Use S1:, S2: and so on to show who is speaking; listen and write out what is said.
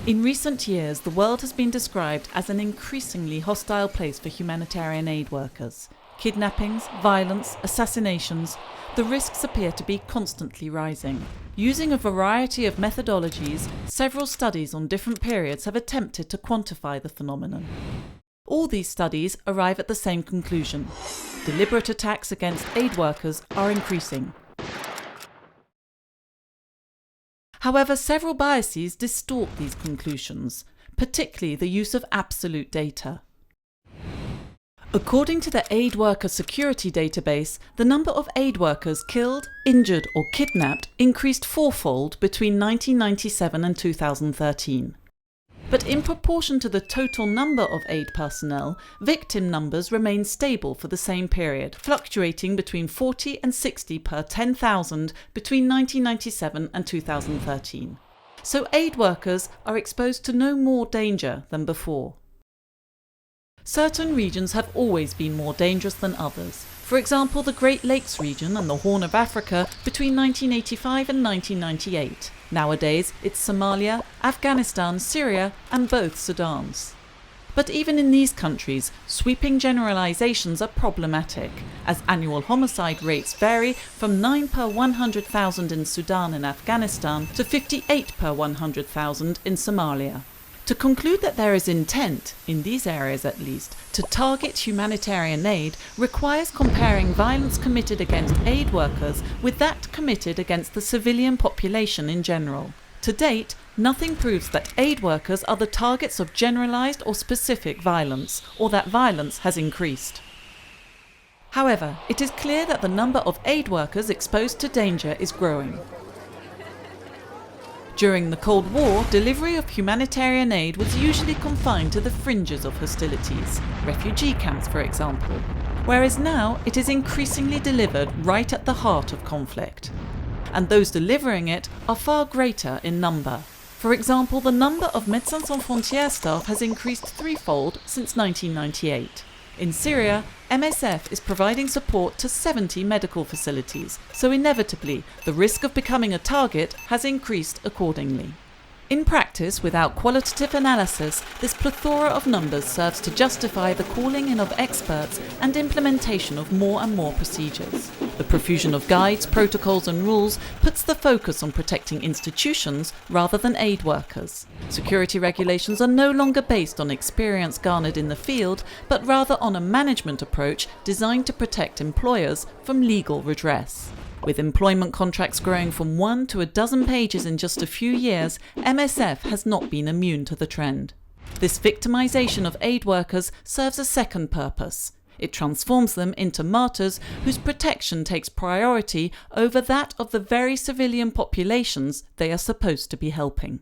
S1: In recent years, the world has been described as an increasingly hostile place for humanitarian aid workers. Kidnappings, violence, assassinations, the risks appear to be constantly rising. Using a variety of methodologies, several studies on different periods have attempted to quantify the phenomenon. All these studies arrive at the same conclusion: deliberate attacks against aid workers are increasing. However, several biases distort these conclusions, particularly the use of absolute data. According to the Aid Worker Security Database, the number of aid workers killed, injured or kidnapped increased fourfold between 1997 and 2013. But in proportion to the total number of aid personnel, victim numbers remain stable for the same period, fluctuating between 40 and 60 per 10,000 between 1997 and 2013. So aid workers are exposed to no more danger than before. Certain regions have always been more dangerous than others. For example, the Great Lakes region and the Horn of Africa between 1985 and 1998. Nowadays, it's Somalia, Afghanistan, Syria and both Sudans. But even in these countries, sweeping generalizations are problematic, as annual homicide rates vary from 9 per 100,000 in Sudan and Afghanistan to 58 per 100,000 in Somalia. To conclude that there is intent, in these areas at least, to target humanitarian aid requires comparing violence committed against aid workers with that committed against the civilian population in general. To date, nothing proves that aid workers are the targets of generalized or specific violence, or that violence has increased. However, it is clear that the number of aid workers exposed to danger is growing. During the Cold War, delivery of humanitarian aid was usually confined to the fringes of hostilities, refugee camps for example, whereas now it is increasingly delivered right at the heart of conflict. And those delivering it are far greater in number. For example, the number of Médecins Sans Frontières staff has increased threefold since 1998. In Syria, MSF is providing support to 70 medical facilities, so inevitably the risk of becoming a target has increased accordingly. In practice, without qualitative analysis, this plethora of numbers serves to justify the calling in of experts and implementation of more and more procedures. The profusion of guides, protocols and rules puts the focus on protecting institutions rather than aid workers. Security regulations are no longer based on experience garnered in the field, but rather on a management approach designed to protect employers from legal redress. With employment contracts growing from 1 to a dozen pages in just a few years, MSF has not been immune to the trend. This victimization of aid workers serves a second purpose. It transforms them into martyrs whose protection takes priority over that of the very civilian populations they are supposed to be helping.